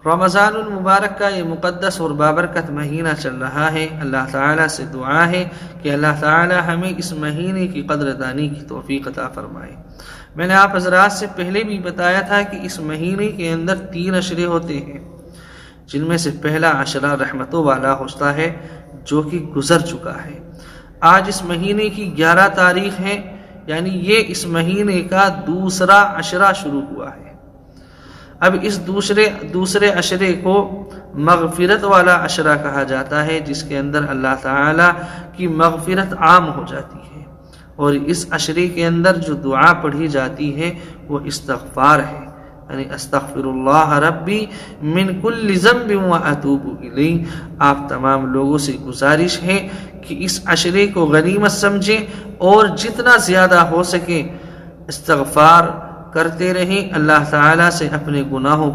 रमज़ानुल मुबारक का ये मुक़द्दस और बाबरकत महीना चल रहा है। अल्लाह ताला से दुआ है कि अल्लाह ताला हमें इस महीने की क़द्रदानी की तौफ़ीक़ अता फ़रमाए। मैंने आप हज़रात से पहले भी बताया था कि इस महीने के अंदर 3 अशरे होते हैं, जिनमें से पहला अशरा रहमतों वाला होता है जो कि गुज़र चुका है। आज इस महीने की 11 तारीख़ है, यानी ये इस महीने का दूसरा अशरा शुरू हुआ है। अब इस दूसरे अशरे को मग़फ़िरत वाला अशरा कहा जाता है, जिसके अंदर अल्लाह ताला की मग़फ़िरत आम हो जाती है। और इस अशरे के अंदर जो दुआ पढ़ी जाती है वो इस्तग़फ़ार है, यानी अस्तग़फ़िरुल्लाह रब्बी मिन कुल्लि ज़ंबिन व अतूबु इलैहि। आप तमाम लोगों से गुजारिश है कि इस अशरे को गनीमत समझें और जितना ज़्यादा हो सके इस्तग़फ़ार करते रहें, अल्लाह ताला से अपने गुनाहों